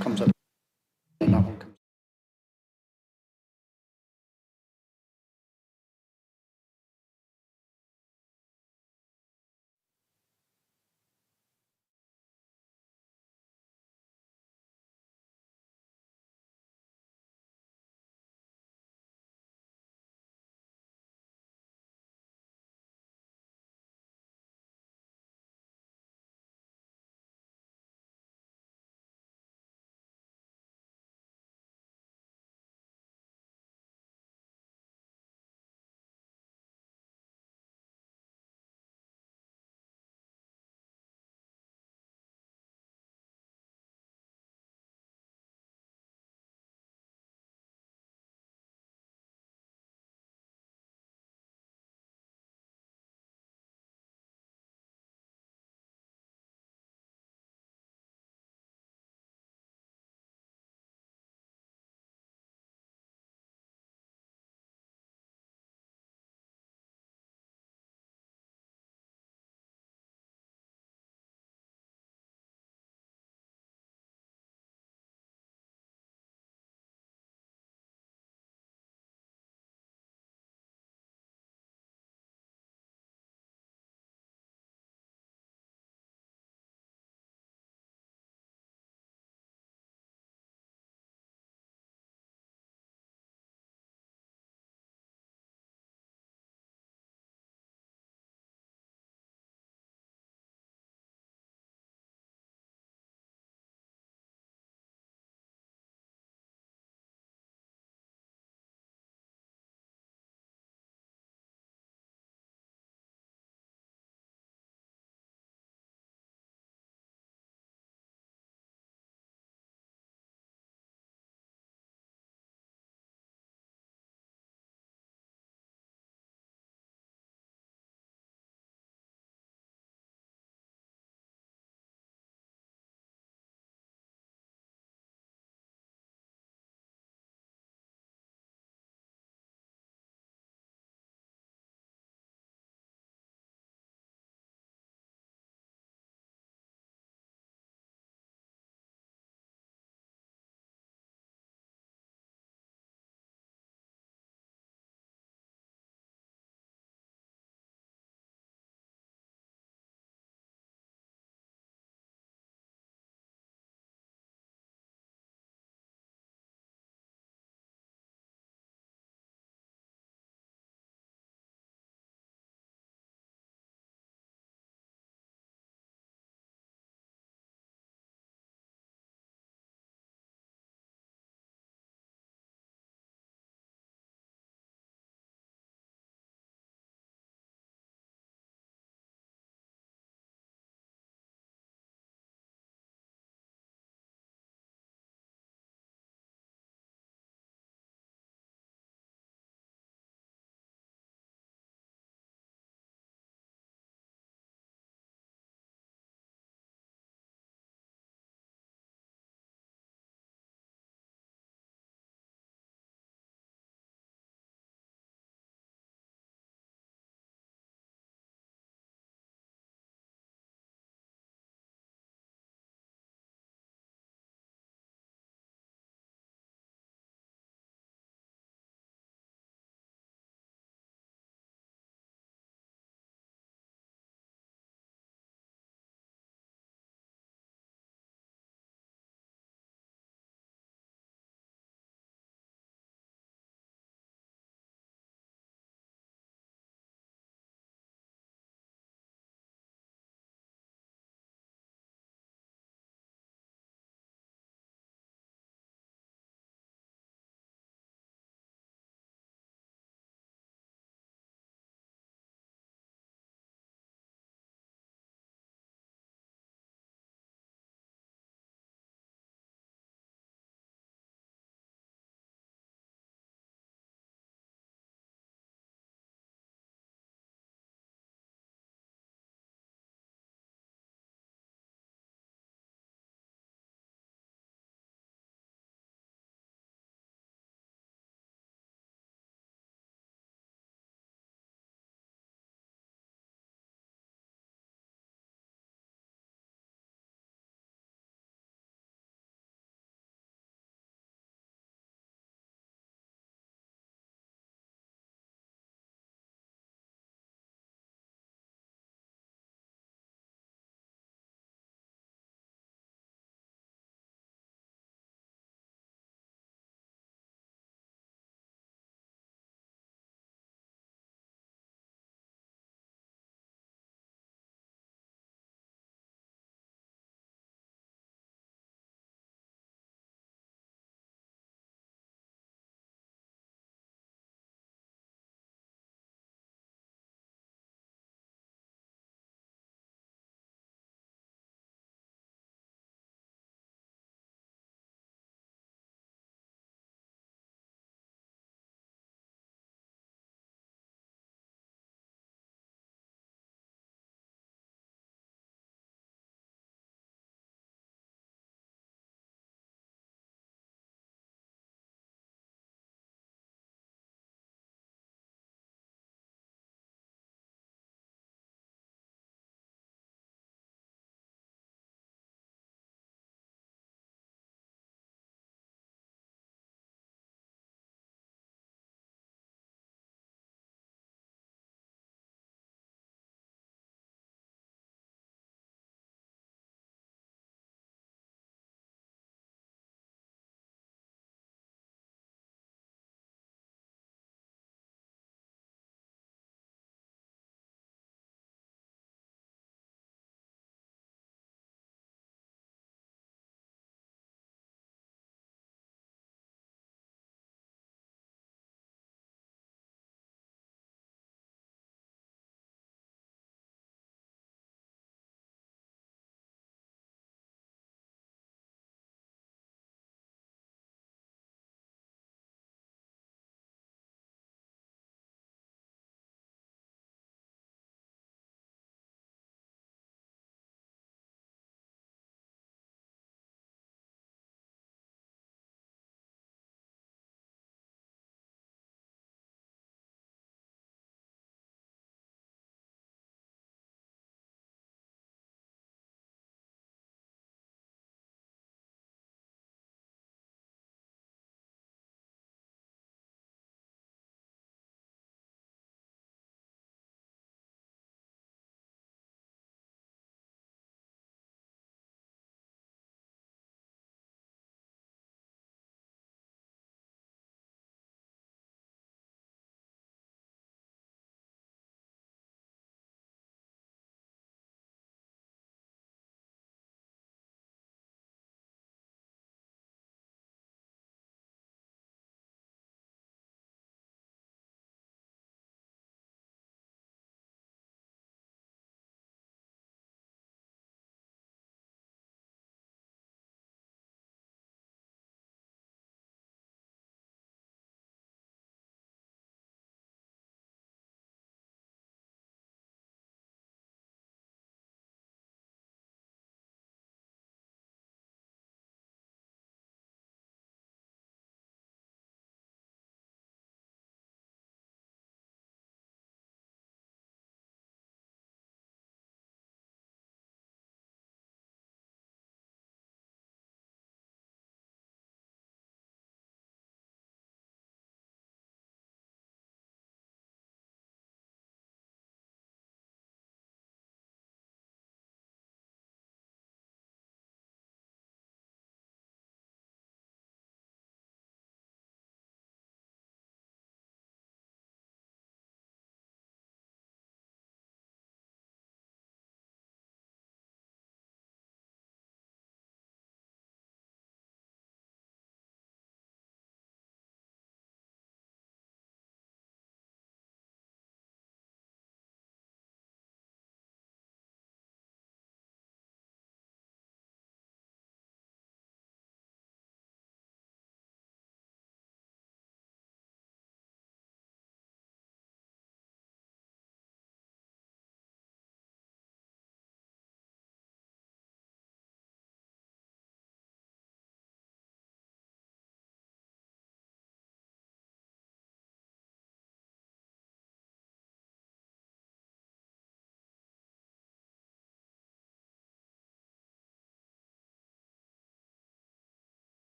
comes up and that one comes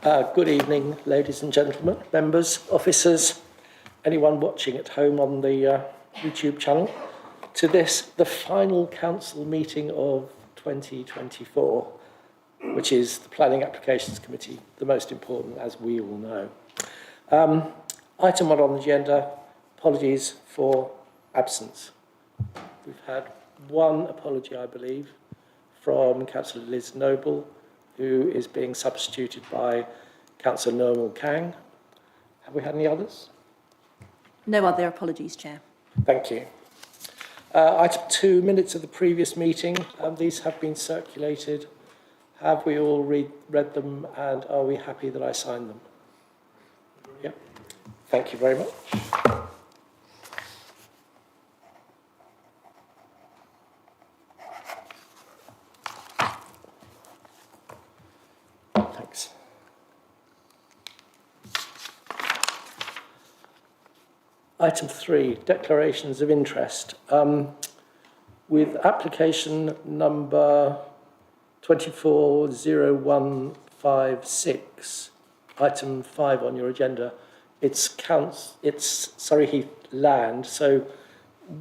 Good evening, ladies and gentlemen, members, officers, anyone watching at home on the YouTube channel, to this, the final council meeting of 2024, which is the Planning Applications Committee, the most important, as we all know. Item 1 on the agenda, apologies for absence. We've had one apology, I believe, from Councillor Liz Noble, who is being substituted by Councillor Nirmal Kang. Have we had any others? No other apologies, Chair. Thank you. Item 2, minutes of the previous meeting. These have been circulated. Have we all read them, and are we happy that I signed them? Yeah. Thank you very much. Thanks. Item 3, declarations of interest. With application number 240156, item 5 on your agenda, it's Surrey Heath land, so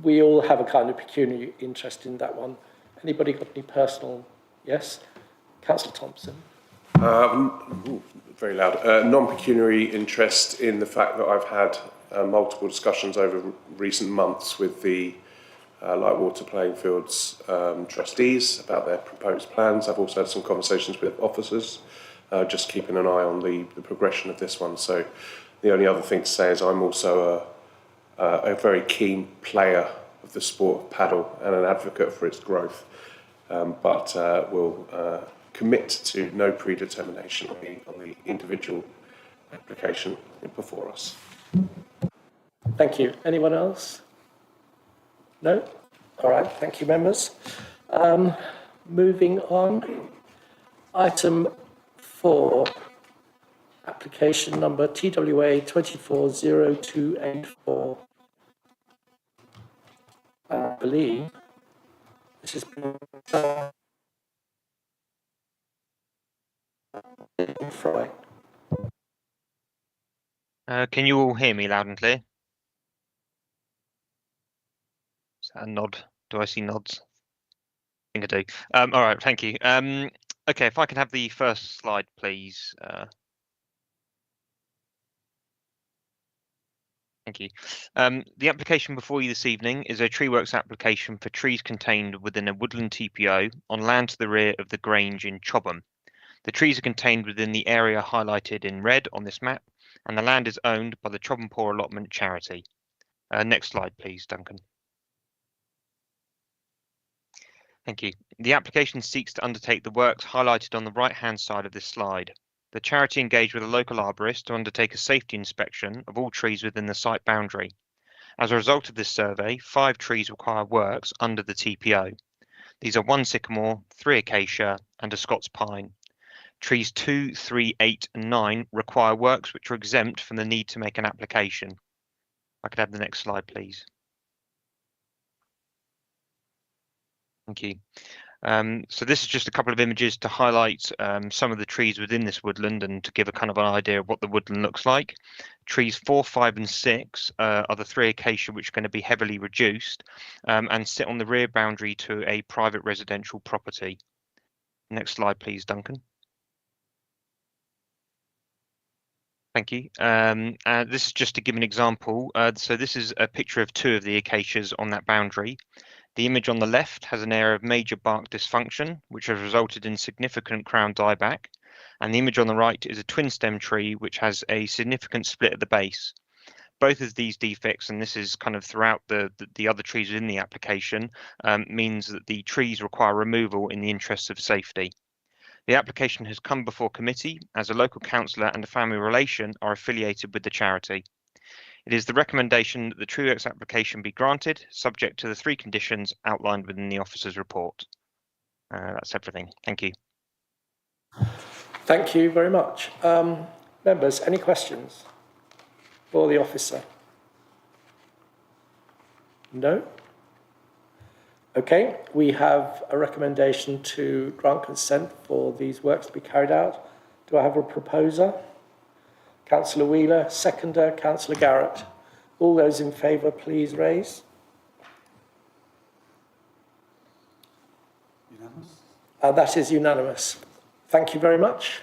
we all have a kind of pecuniary interest in that one. Anybody got any personal? Yes? Councillor Thompson. Very loud. Non-pecuniary interest in the fact that I've had multiple discussions over recent months with the Lightwater Playing Fields trustees about their proposed plans. I've also had some conversations with officers, just keeping an eye on the progression of this one. So the only other thing to say is I'm also a very keen player of the sport of paddle and an advocate for its growth, but will commit to no predetermination on the individual application before us. Thank you. Anyone else? No? All right. Thank you, members. Moving on. Item 4, application number TWA 240284. I believe this is Fry. Can you all hear me loud and clear? Is that a nod? Do I see nods? I think I do. All right, thank you. Okay, if I can have the first slide, please. Thank you. The application before you this evening is a Treeworks application for trees contained within a woodland TPO on land to the rear of the Grange in Chobham. The trees are contained within the area highlighted in red on this map, and the land is owned by the Chobham Poor Allotment Charity. Next slide, please, Duncan. Thank you. The application seeks to undertake the works highlighted on the right-hand side of this slide. The charity engaged with a local arborist to undertake a safety inspection of all trees within the site boundary. As a result of this survey, 5 trees require works under the TPO. These are 1 sycamore, 3 acacia, and a Scots pine. Trees 2, 3, 8, and 9 require works which are exempt from the need to make an application. I could have the next slide, please. Thank you. So this is just a couple of images to highlight some of the trees within this woodland and to give a kind of an idea of what the woodland looks like. Trees 4, 5, and 6 are the 3 acacia which are going to be heavily reduced and sit on the rear boundary to a private residential property. Next slide, please, Duncan. Thank you. This is just to give an example. So this is a picture of 2 of the acacias on that boundary. The image on the left has an area of major bark dysfunction, which has resulted in significant crown dieback. And the image on the right is a twin stem tree, which has a significant split at the base. Both of these defects, and this is kind of throughout the other trees in the application, means that the trees require removal in the interests of safety. The application has come before committee as a local councillor and a family relation are affiliated with the charity. It is the recommendation that the Treeworks application be granted, subject to the 3 conditions outlined within the officer's report. That's everything. Thank you. Thank you very much. Members, any questions for the officer? No? Okay, we have a recommendation to grant consent for these works to be carried out. Do I have a proposer? Councillor Wheeler, seconder, Councillor Garrett. All those in favour, please raise. Unanimous? That is unanimous. Thank you very much.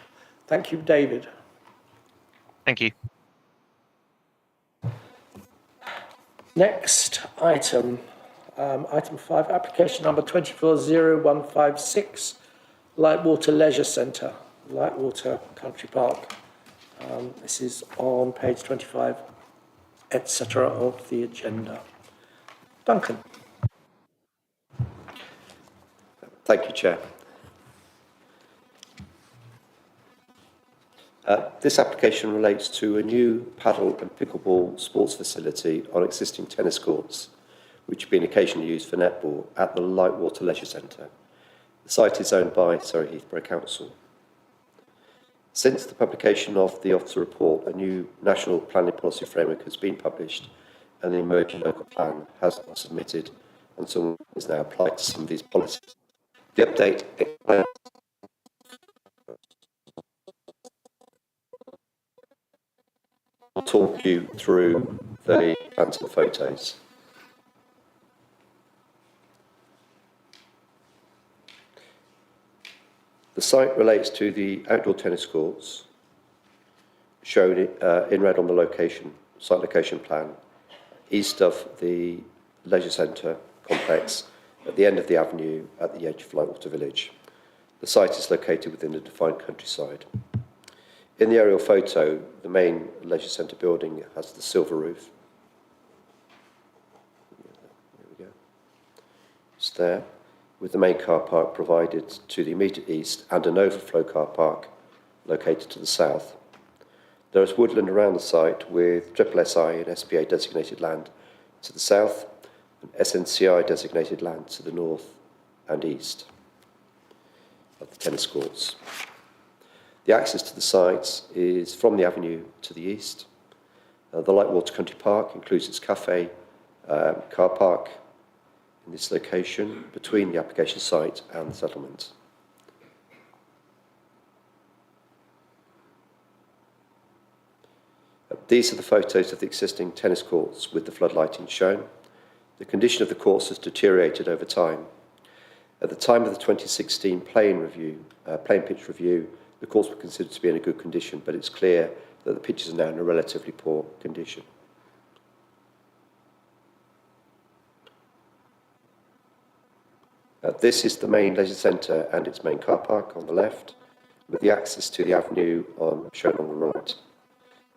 Thank you, David. Thank you. Next item, item 5, application number 240156, Lightwater Leisure Centre, Lightwater Country Park. This is on page 25, etc. of the agenda. Duncan. Thank you, Chair. This application relates to a new paddle and pickleball sports facility on existing tennis courts, which have been occasionally used for netball at the Lightwater Leisure Centre. The site is owned by Surrey Heathborough Council. Since the publication of the Officer Report, a new National Planning Policy Framework has been published and the emerging local plan has been submitted and some is now applied to some of these policies. The update I'll talk you through the plans and the photos. The site relates to the outdoor tennis courts, shown in red on the location, site location plan, east of the leisure centre complex, at the end of the avenue at the edge of Lightwater Village. The site is located within a defined countryside. In the aerial photo, the main leisure centre building has the silver roof. There we go. It's there, with the main car park provided to the immediate east and an overflow car park located to the south. There is woodland around the site with SSI and SPA designated land to the south and SNCI designated land to the north and east of the tennis courts. The access to the site is from the avenue to the east. The Lightwater Country Park includes its cafe, car park in this location between the application site and the settlement. These are the photos of the existing tennis courts with the floodlighting shown. The condition of the courts has deteriorated over time. At the time of the 2016 playing pitch review, the courts were considered to be in a good condition, but it's clear that the pitches are now in a relatively poor condition. This is the main leisure centre and its main car park on the left, with the access to the avenue shown on the right.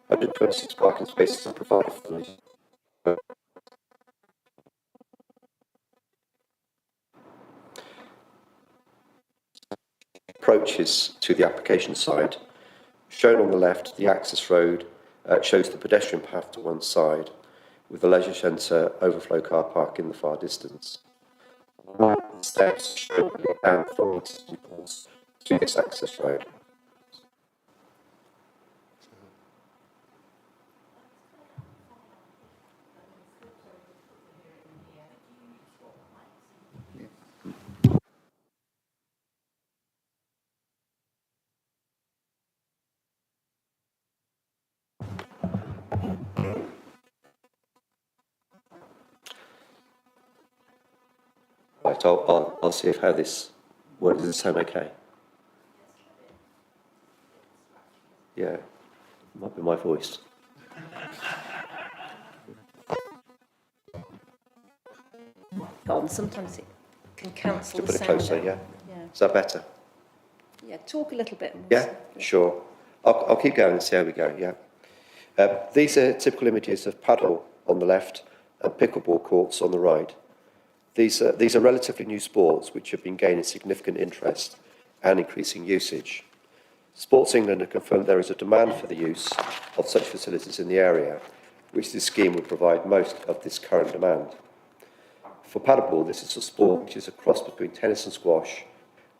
126 parking spaces are provided for the leisure. Approaches to the application site. Shown on the left, the access road shows the pedestrian path to one side, with the leisure centre overflow car park in the far distance. Steps show down from existing course to this access road. Right, I'll see how this works. Does it sound okay? Yeah, might be my voice. Go on, sometimes it can cancel To the put it sound closer, out. yeah? Yeah. Is that better? Yeah, talk a little bit more. Yeah, sure. I'll keep going and see how we go, yeah. These are typical images of paddle on the left and pickleball courts on the right. These are relatively new sports which have been gaining significant interest and increasing usage. Sports England have confirmed there is a demand for the use of such facilities in the area, which this scheme will provide most of this current demand. For paddleball, this is a sport which is a cross between tennis and squash,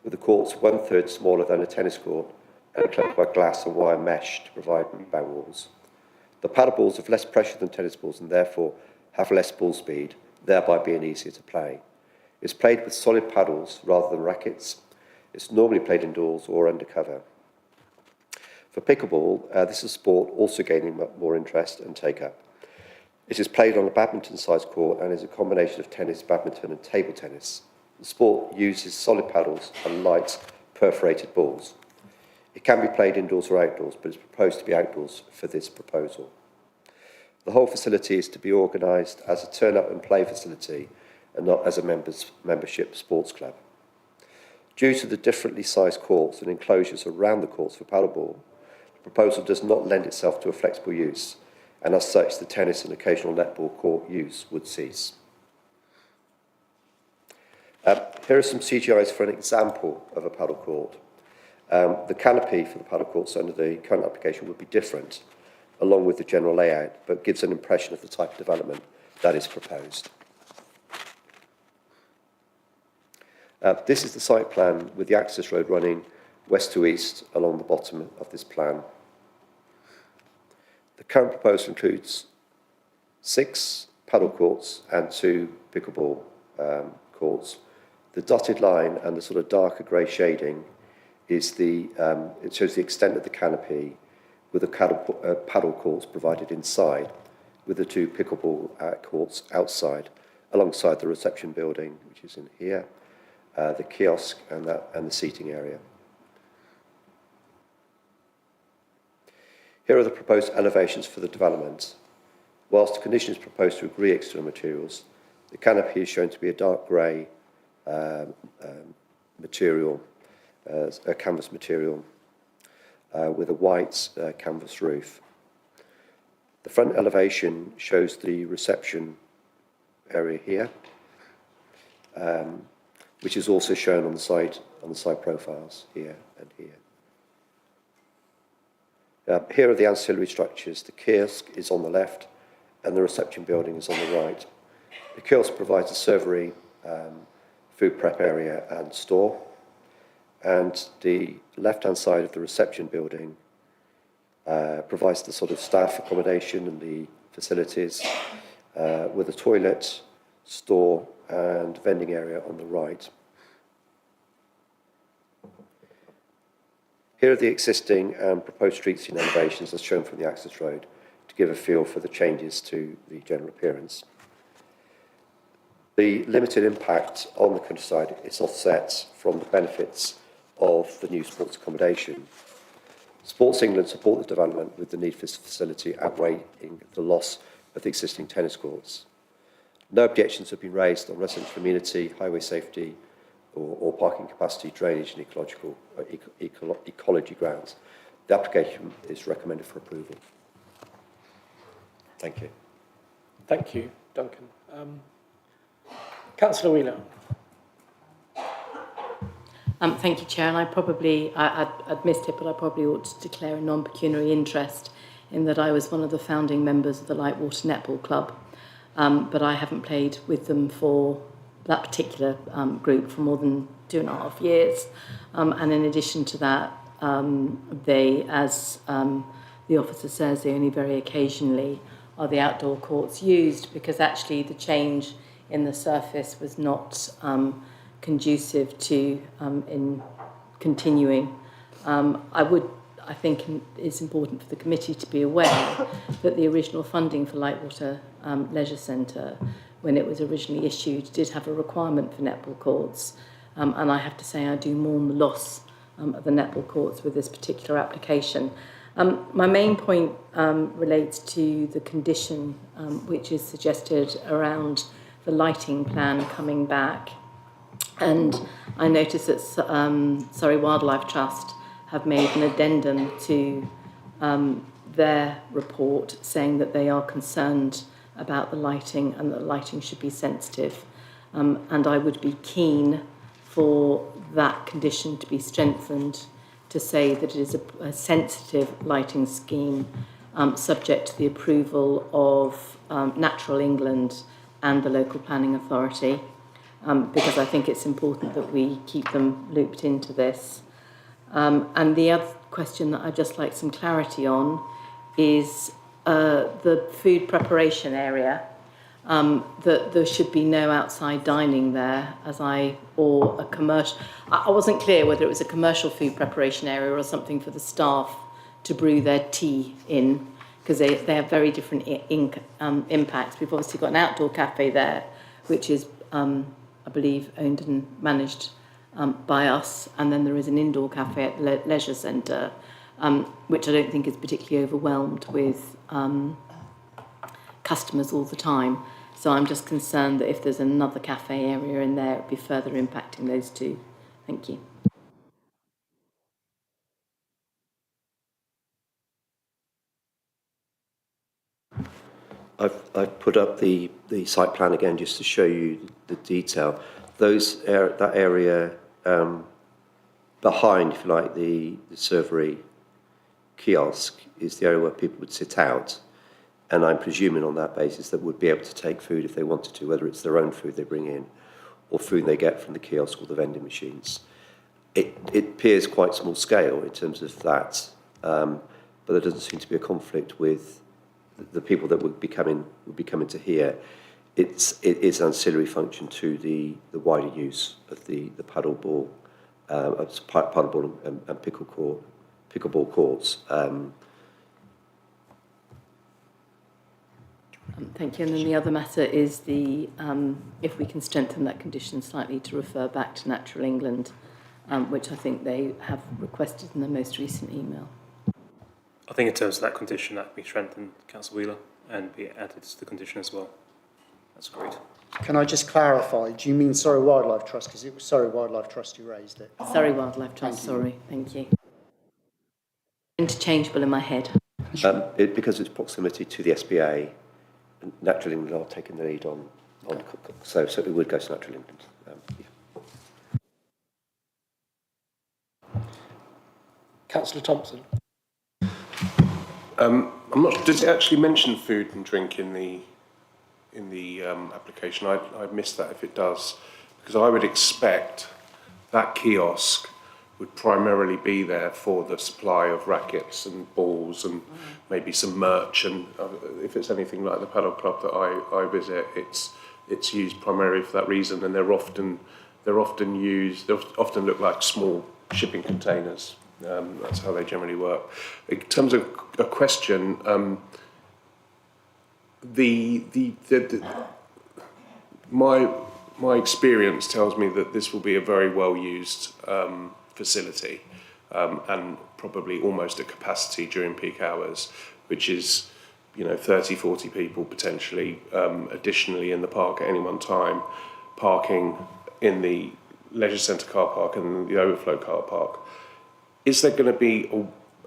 with the courts 1/3 smaller than a tennis court and enclosed by glass and wire mesh to provide rebound walls. The paddleballs have less pressure than tennis balls and therefore have less ball speed, thereby being easier to play. It's played with solid paddles rather than rackets. It's normally played indoors or under cover. For pickleball, this is a sport also gaining more interest and take-up. It is played on a badminton-sized court and is a combination of tennis, badminton and table tennis. The sport uses solid paddles and light perforated balls. It can be played indoors or outdoors, but it's proposed to be outdoors for this proposal. The whole facility is to be organised as a turn-up and play facility and not as a membership sports club. Due to the differently sized courts and enclosures around the courts for paddleball, the proposal does not lend itself to a flexible use, and as such, the tennis and occasional netball court use would cease. Here are some CGIs for an example of a paddle court. The canopy for the paddle courts under the current application would be different, along with the general layout, but gives an impression of the type of development that is proposed. This is the site plan with the access road running west to east along the bottom of this plan. The current proposal includes 6 paddle courts and 2 pickleball courts. The dotted line and the sort of darker grey shading is it shows the extent of the canopy with the paddle courts provided inside, with the 2 pickleball courts outside, alongside the reception building, which is in here, the kiosk and the seating area. Here are the proposed elevations for the development. Whilst the condition is proposed to agree external materials, the canopy is shown to be a dark grey material, a canvas material, with a white canvas roof. The front elevation shows the reception area here, which is also shown on the side profiles here and here. Here are the ancillary structures. The kiosk is on the left and the reception building is on the right. The kiosk provides a servery, food prep area and store, and the left-hand side of the reception building provides the sort of staff accommodation and the facilities with a toilet, store and vending area on the right. Here are the existing and proposed street scene elevations as shown from the access road to give a feel for the changes to the general appearance. The limited impact on the countryside is offset from the benefits of the new sports accommodation. Sports England support the development with the need for this facility outweighing the loss of the existing tennis courts. No objections have been raised on resident community, highway safety, or parking capacity, drainage and ecology grounds. The application is recommended for approval. Thank you. Thank you, Duncan. Councillor Wheeler. Thank you, Chair. And I'd missed it, but I probably ought to declare a non-pecuniary interest in that I was one of the founding members of the Lightwater Netball Club, but I haven't played with them for that particular group for more than 2.5 years. And in addition to that, they, as the officer says, they only very occasionally are the outdoor courts used, because actually the change in the surface was not conducive to in continuing. I think it's important for the committee to be aware that the original funding for Lightwater Leisure Centre, when it was originally issued, did have a requirement for netball courts. And I have to say I do mourn the loss of the netball courts with this particular application. My main point relates to the condition which is suggested around the lighting plan coming back. And I noticed that Surrey Wildlife Trust have made an addendum to their report saying that they are concerned about the lighting and that lighting should be sensitive. And I would be keen for that condition to be strengthened to say that it is a sensitive lighting scheme subject to the approval of Natural England and the local planning authority, because I think it's important that we keep them looped into this. And the other question that I'd just like some clarity on is the food preparation area, that there should be no outside dining there, or a commercial. I wasn't clear whether it was a commercial food preparation area or something for the staff to brew their tea in, because they have very different impacts. We've obviously got an outdoor cafe there, which is, I believe, owned and managed by us, and then there is an indoor cafe at the leisure centre, which I don't think is particularly overwhelmed with customers all the time. So I'm just concerned that if there's another cafe area in there, it'd be further impacting those two. Thank you. I've put up the site plan again just to show you the detail. That area behind, if you like, the servery kiosk is the area where people would sit out. And I'm presuming on that basis that would be able to take food if they wanted to, whether it's their own food they bring in or food they get from the kiosk or the vending machines. It appears quite small scale in terms of that, but there doesn't seem to be a conflict with the people that would be coming to here. It is an ancillary function to the wider use of the paddleball, paddleball and pickleball courts. Thank you. And then the other matter is the if we can strengthen that condition slightly to refer back to Natural England, which I think they have requested in the most recent email. I think in terms of that condition, that can be strengthened, Councillor Wheeler, and be added to the condition as well. That's great. Can I just clarify? Do you mean Surrey Wildlife Trust? Because it was Surrey Wildlife Trust who raised it. Surrey Wildlife Trust, sorry. Thank you. Interchangeable in my head. Because it's proximity to the SBA, Natural England are taking the lead on so it would go to Natural England. Councillor Thompson. I'm not. Does it actually mention food and drink in the application? I missed that if it does, because I would expect that kiosk would primarily be there for the supply of rackets and balls and maybe some merch. And if it's anything like the paddle club that I visit, it's used primarily for that reason. And they're often used. They often look like small shipping containers. That's how they generally work. In terms of a question, my experience tells me that this will be a very well used facility, and probably almost at capacity during peak hours, which is 30-40 people potentially additionally in the park at any one time, parking in the leisure centre car park and the overflow car park. Is there going to be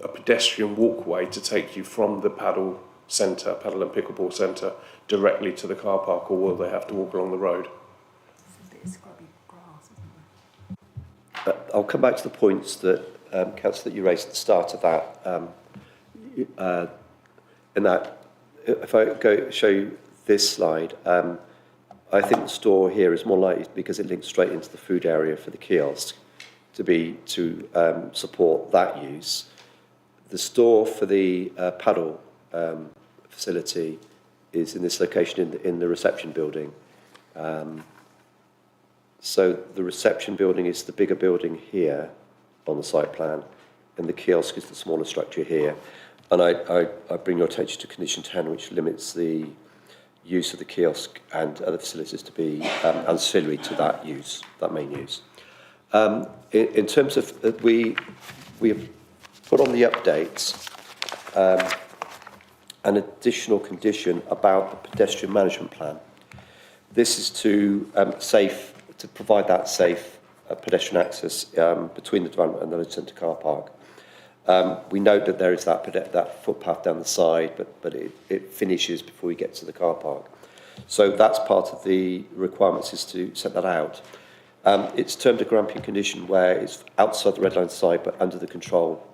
a pedestrian walkway to take you from the paddle and pickleball centre directly to the car park, or will they have to walk along the road? It's got to be grass, isn't it? I'll come back to the points that Councillor, that you raised at the start of that. In that, if I show you this slide, I think the store here is more likely, because it links straight into the food area for the kiosk, to support that use. The store for the paddle facility is in this location in the reception building. So the reception building is the bigger building here on the site plan, and the kiosk is the smaller structure here. And I bring your attention to condition 10, which limits the use of the kiosk and other facilities to be ancillary to that use, that main use. In terms of, we have put on the updates an additional condition about the pedestrian management plan. This is to provide that safe pedestrian access between the development and the leisure centre car park. We note that there is that footpath down the side, but it finishes before you get to the car park. So that's part of the requirements, is to set that out. It's termed a Grampian condition, where it's outside the red line side but under the control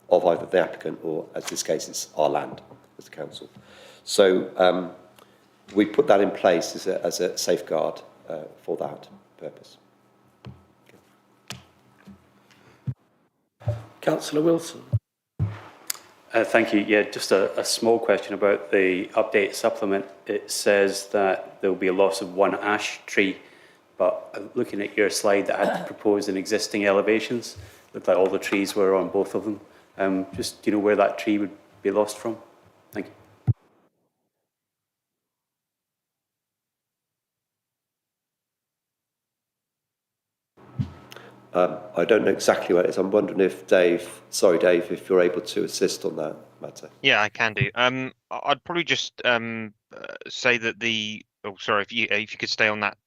of either the applicant or, as this case, it's our land as the council. So we put that in place as a safeguard for that purpose. Councillor Wilson. Thank you. Yeah, just a small question about the update supplement. It says that there will be a loss of one ash tree, but looking at your slide that had proposed in existing elevations, looked like all the trees were on both of them. Just, do you know where that tree would be lost from? Thank you. I don't know exactly where it is. I'm wondering if Dave, if you're able to assist on that matter. Yeah, I can do. I'd probably just say that oh, sorry, if you could stay on that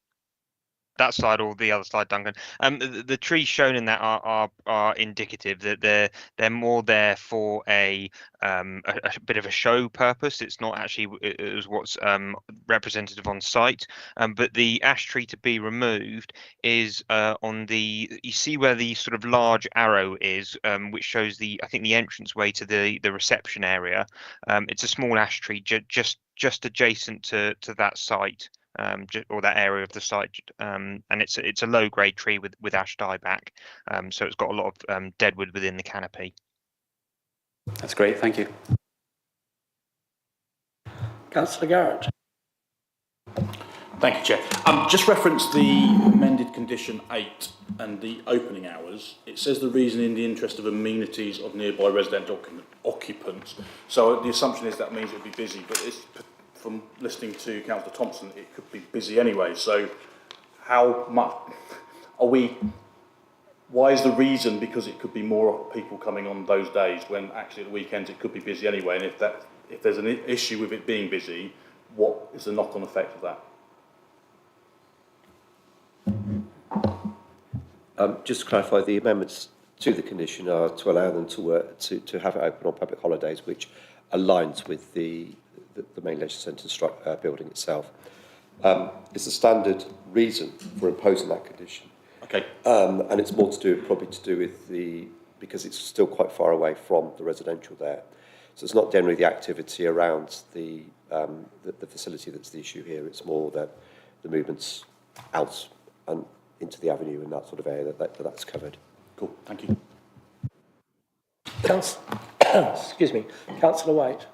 slide or the other slide, Duncan. The trees shown in that are indicative that they're more there for a bit of a show purpose. It's not actually is what's representative on site. But the ash tree to be removed is on you see where the sort of large arrow is, which shows I think the entrance way to the reception area. It's a small ash tree just adjacent to that site. Or that area of the site, and it's a low grade tree with ash dieback, so it's got a lot of deadwood within the canopy. That's great, thank you. Councillor Garrett. Thank you, Chair. Just reference the amended condition 8 and the opening hours. It says the reason in the interest of amenities of nearby residential occupants. So the assumption is that means it'll be busy, but from listening to Councillor Thompson, it could be busy anyway. So how much why is the reason because it could be more people coming on those days when actually at the weekends it could be busy anyway? And if there's an issue with it being busy, what is the knock-on effect of that? Just to clarify, the amendments to the condition are to allow them to work to have it open on public holidays, which aligns with the main leisure centre building itself. It's a standard reason for imposing that condition. Okay. And it's more probably to do with because it's still quite far away from the residential there. So it's not generally the activity around the facility that's the issue here. It's more the movements out and into the avenue and that sort of area that's covered. Cool, thank you. Excuse me, Councillor White.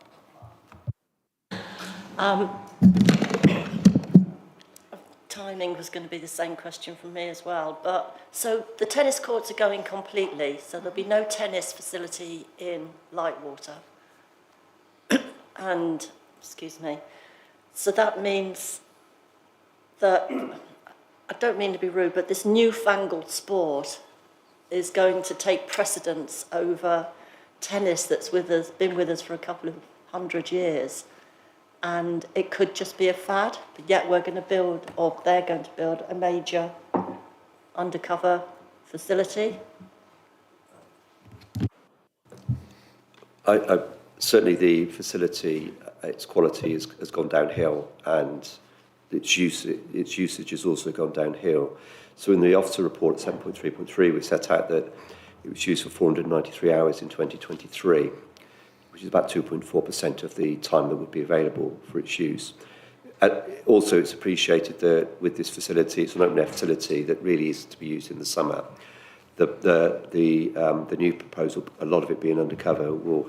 Timing was going to be the same question from me as well, but so the tennis courts are going completely, so there'll be no tennis facility in Lightwater. And, excuse me, so that means that, I don't mean to be rude, but this newfangled sport is going to take precedence over tennis that's been with us for a couple of 100 years. And it could just be a fad, but yet they're going to build a major undercover facility. Certainly the facility, its quality has gone downhill, and its usage has also gone downhill. So in the officer report 7.3.3, we set out that it was used for 493 hours in 2023. Which is about 2.4% of the time that would be available for its use. Also, it's appreciated that with this facility, it's an open-air facility that really is to be used in the summer. The new proposal, a lot of it being undercover, will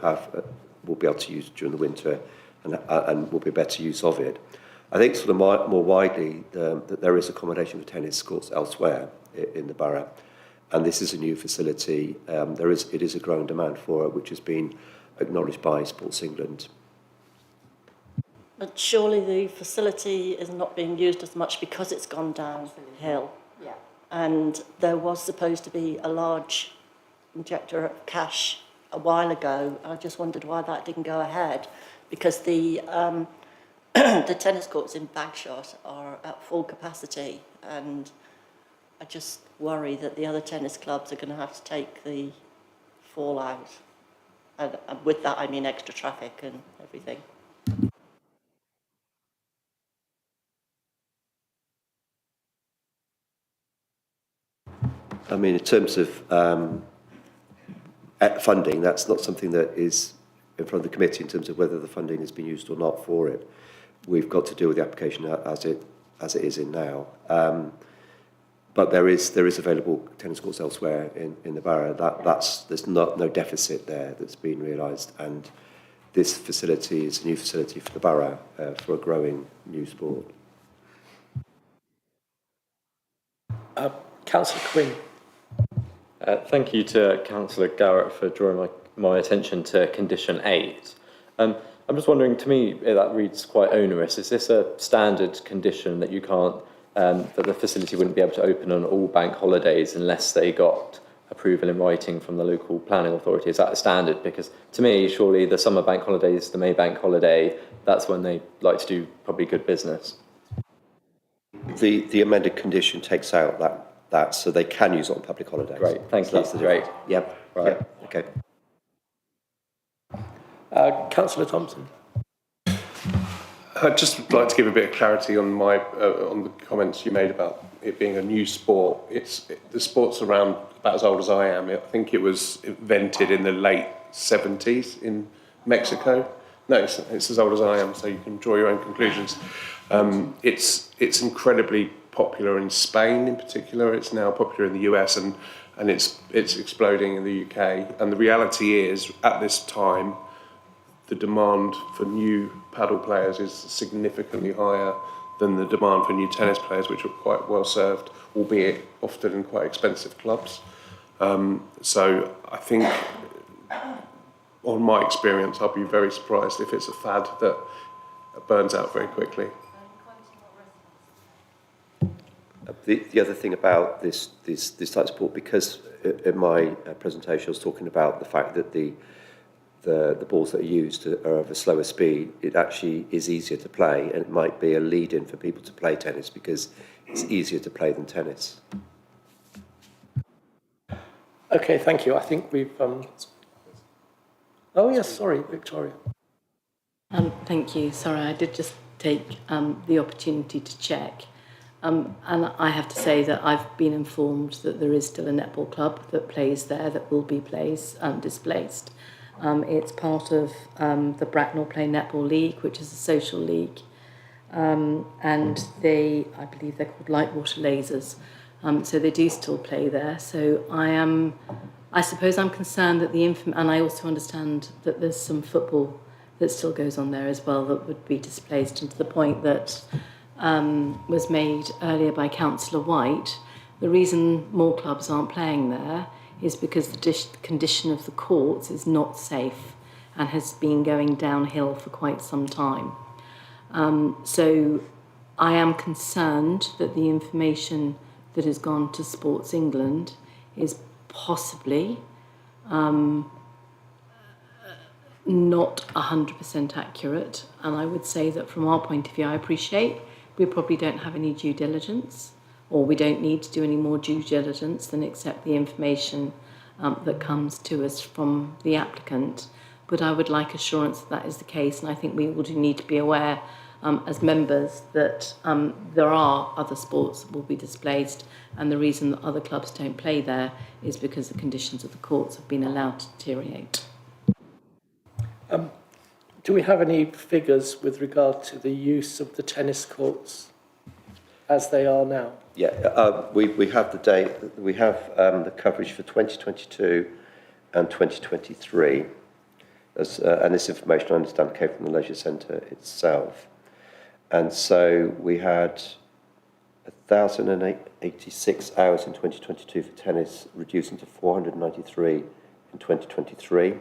be able to use during the winter, and will be a better use of it. I think sort of more widely that there is accommodation for tennis courts elsewhere in the borough, and this is a new facility. It is a growing demand for it, which has been acknowledged by Sports England. But surely the facility is not being used as much because it's gone downhill. Yeah. And there was supposed to be a large injector of cash a while ago. I just wondered why that didn't go ahead, because the the tennis courts in Bagshot are at full capacity, and I just worry that the other tennis clubs are going to have to take the fallout. And with that, I mean extra traffic and everything. I mean, in terms of funding, that's not something that is in front of the committee in terms of whether the funding has been used or not for it. We've got to deal with the application as it is in now. But there is available tennis courts elsewhere in the borough. There's no deficit there that's been realised, and this facility is a new facility for the borough for a growing new sport. Councillor Quinn. Thank you to Councillor Garrett for drawing my my attention to condition 8. I'm just wondering, to me, that reads quite onerous. Is this a standard condition that you can't, that the facility wouldn't be able to open on all bank holidays unless they got approval in writing from the local planning authority? Is that a standard? Because to me, surely the summer bank holidays, the May bank holiday, that's when they like to do probably good business. The amended condition takes out that, so they can use it on public holidays. Great, thank So you. that's the Great. difference. Yep, Right. yep, okay. Councillor Thompson. I'd just like to give a bit of clarity on on the comments you made about it being a new sport. The sport's around about as old as I am. I think it was invented in the late 70s in Mexico. No, it's as old as I am, so you can draw your own conclusions. It's incredibly popular in Spain, in particular. It's now popular in the US, and it's exploding in the UK. And the reality is, at this time, the demand for new paddle players is significantly higher than the demand for new tennis players, which are quite well served, albeit often in quite expensive clubs. So I think, on my experience, I'll be very surprised if it's a fad that burns out very quickly. The other thing about this type of sport, because in my presentation I was talking about the fact that the balls that are used are of a slower speed, it actually is easier to play, and it might be a lead-in for people to play tennis because it's easier to play than tennis. Okay, thank you. I think we've... Oh, yes, sorry, Victoria. Thank you. Sorry, I did just take the opportunity to check. And I have to say that I've been informed that there is still a netball club that plays there that will be displaced. It's part of the Bracknell Play Netball League, which is a social league. And I believe they're called Lightwater Lasers. So they do still play there. So I suppose I'm concerned that and I also understand that there's some football that still goes on there as well that would be displaced, and to the point that was made earlier by Councillor White. The reason more clubs aren't playing there is because the condition of the courts is not safe and has been going downhill for quite some time. So I am concerned that the information that has gone to Sports England is possibly not 100% accurate. And I would say that from our point of view, I appreciate we probably don't have any due diligence, or we don't need to do any more due diligence than accept the information that comes to us from the applicant. But I would like assurance that that is the case, and I think we all do need to be aware as members that there are other sports that will be displaced, and the reason that other clubs don't play there is because the conditions of the courts have been allowed to deteriorate. Do we have any figures with regard to the use of the tennis courts as they are now? Yeah, we have the date. We have the coverage for 2022 and 2023. And this information, I understand, came from the Leisure Centre itself. And so we had 1,086 hours in 2022 for tennis, reducing to 493 in 2023.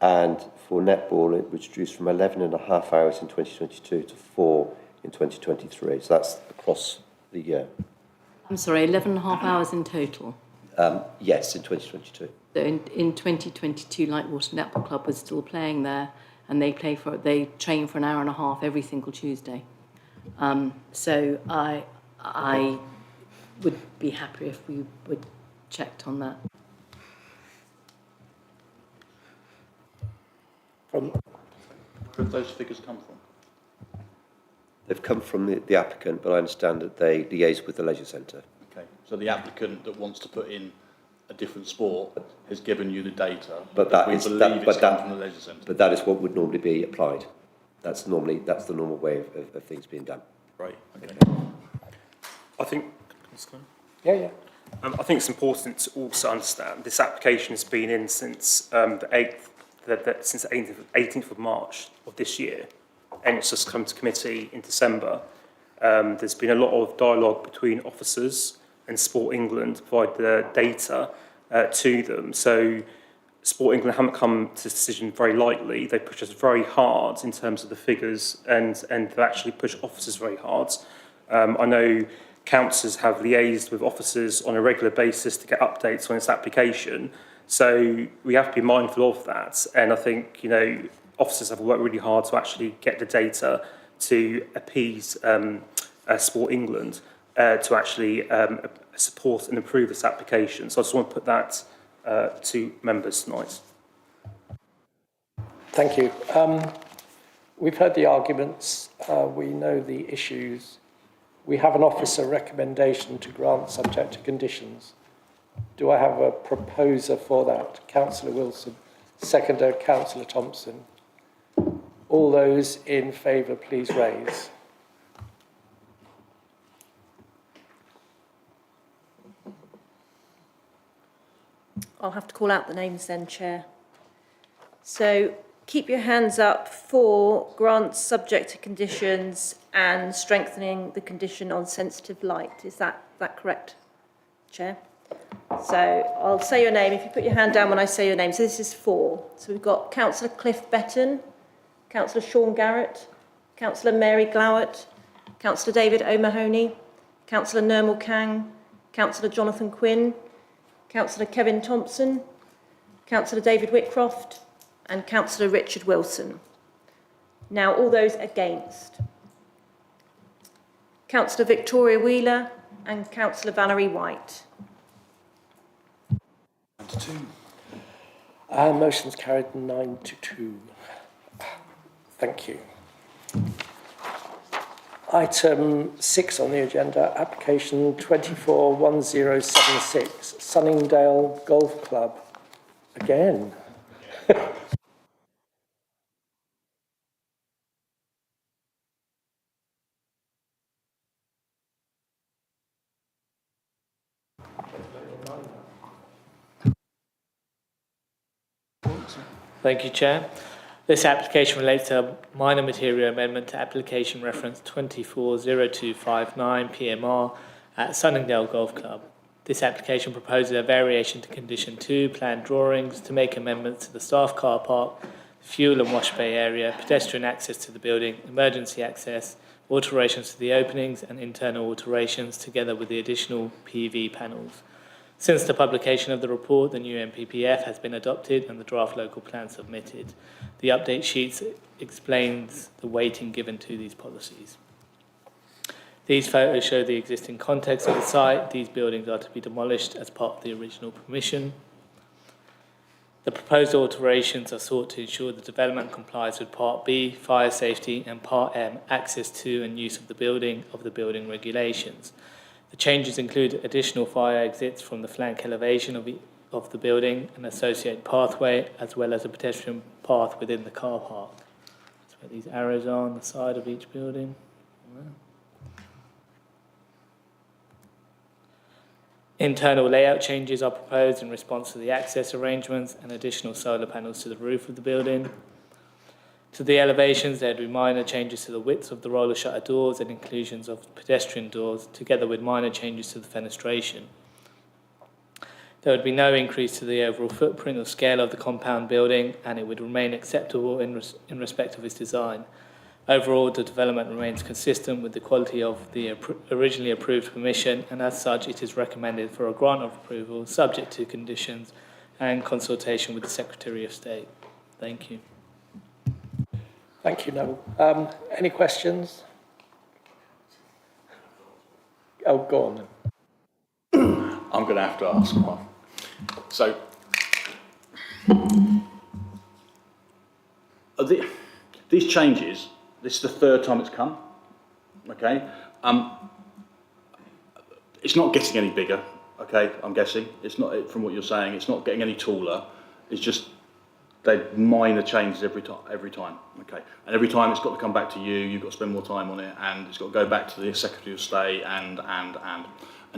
And for netball, it was reduced from 11.5 hours in 2022 to 4 in 2023. So that's across the year. I'm sorry, 11.5 hours in total? Yes, in 2022. So in 2022, Lightwater Netball Club was still playing there, and they train for an hour and a half every single Tuesday. So I would be happy if we would checked on that. Where have those figures come from? They've come from the applicant, but I understand that they liaise with the Leisure Centre. Okay, so the applicant that wants to put in a different sport has given you the data, But because that we is believe it's come from the Leisure Centre. But that is what would normally be applied. That's the normal way of things being done. Right, okay. I think... Yeah. I think it's important to also understand this application has been in since the 18th of March of this year, and it's just come to committee in December. There's been a lot of dialogue between officers and Sport England to provide the data to them. So Sport England haven't come to this decision very lightly. They push us very hard in terms of the figures, and they actually push officers very hard. I know councillors have liaised with officers on a regular basis to get updates on its application. So we have to be mindful of that. And I think, officers have worked really hard to actually get the data to appease Sport England to actually support and improve this application. So I just want to put that to members tonight. Thank you. We've heard the arguments. We know the issues. We have an officer recommendation to grant subject to conditions. Do I have a proposer for that? Councillor Wilson, seconder, Councillor Thompson. All those in favour, please raise. I'll have to call out the names then, Chair. So keep your hands up for grants subject to conditions and strengthening the condition on sensitive light. Is that correct, Chair? So I'll say your name if you put your hand down when I say your name. So this is 4. So we've got Councillor Cliff Betton, Councillor Sean Garrett, Councillor Mary Glowett, Councillor David O'Mahony, Councillor Nirmal Kang, Councillor Jonathan Quinn, Councillor Kevin Thompson, Councillor David Whitcroft, and Councillor Richard Wilson. Now, all those against. Councillor Victoria Wheeler and Councillor Valerie White. Motion's carried 9-2. Thank you. Item 6 on the agenda, application 241076, Sunningdale Golf Club. Again. Thank you, Chair. This application relates to a minor material amendment to application reference 240259 PMR at Sunningdale Golf Club. This application proposes a variation to condition 2 planned drawings to make amendments to the staff car park, fuel and wash bay area, pedestrian access to the building, emergency access, alterations to the openings and internal alterations together with the additional PV panels. Since the publication of the report, the new MPPF has been adopted and the draft local plan submitted. The update sheets explains the weighting given to these policies. These photos show the existing context of the site. These buildings are to be demolished as part of the original permission. The proposed alterations are sought to ensure the development complies with Part B, fire safety, and Part M, access to and use of the building regulations. The changes include additional fire exits from the flank elevation of the building, an associated pathway, as well as a pedestrian path within the car park. That's where these arrows are on the side of each building. Internal layout changes are proposed in response to the access arrangements and additional solar panels to the roof of the building. To the elevations, there would be minor changes to the widths of the roller shutter doors and inclusions of pedestrian doors, together with minor changes to the fenestration. There would be no increase to the overall footprint or scale of the compound building, and it would remain acceptable in respect of its design. Overall, the development remains consistent with the quality of the originally approved permission, and as such, it is recommended for a grant of approval, subject to conditions and consultation with the Secretary of State. Thank you. Thank you, Noel. Any questions? Oh, go on then. I'm going to have to ask one. So, these changes, this is the third time it's come, okay? It's not getting any bigger, okay, I'm guessing. It's not, from what you're saying, it's not getting any taller. It's just they're minor changes every time, okay? And every time it's got to come back to you, you've got to spend more time on it, and it's got to go back to the Secretary of State, and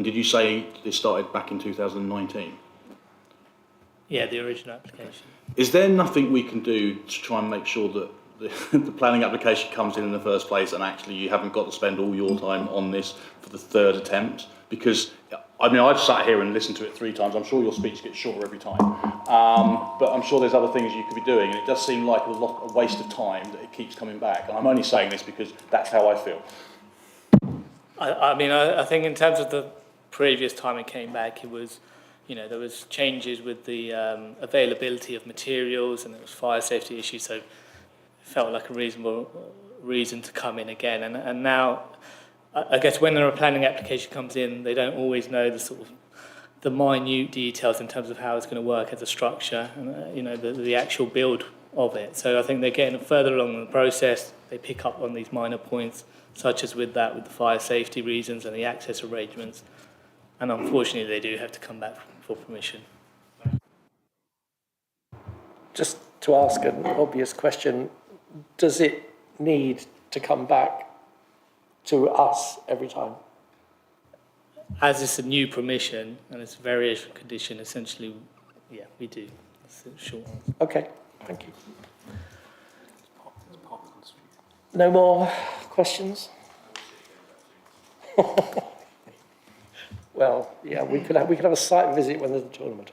did you say this started back in 2019? Yeah, the original application. Is there nothing we can do to try and make sure that the planning application comes in the first place, and actually you haven't got to spend all your time on this for the third attempt? Because, I mean, I've sat here and listened to it 3 times. I'm sure your speech gets shorter every time. But I'm sure there's other things you could be doing, and it does seem like a waste of time that it keeps coming back. And I'm only saying this because that's how I feel. I think in terms of the previous time it came back, it was, there was changes with the availability of materials, and there was fire safety issues, so it felt like a reasonable reason to come in again. And now, I guess when a planning application comes in, they don't always know the minute details in terms of how it's going to work as a structure, and the actual build of it. So I think they're getting further along in the process. They pick up on these minor points, such as with the fire safety reasons and the access arrangements. And unfortunately, they do have to come back for permission. Just to ask an obvious question, does it need to come back to us every time? As it's a new permission and it's a variation condition, essentially, yeah, we do. That's the short answer. Okay, thank you. No more questions? Well, yeah, we could have a site visit when there's a tournament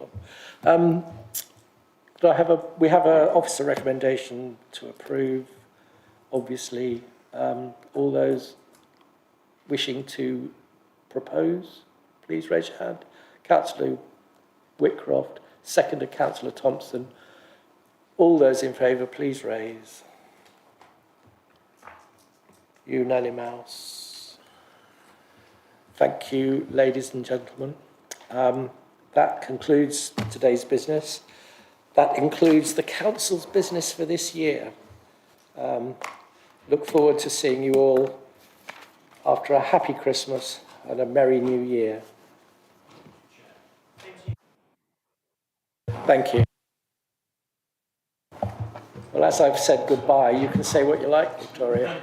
on. We have an officer recommendation to approve. Obviously, all those wishing to propose, please raise your hand. Councillor Whitcroft, seconded Councillor Thompson. All those in favour, please raise. Unanimous. Thank you, ladies and gentlemen. That concludes today's business. That includes the council's business for this year. Look forward to seeing you all after a happy Christmas and a merry new year. Thank you. Well, as I've said goodbye, you can say what you like, Victoria.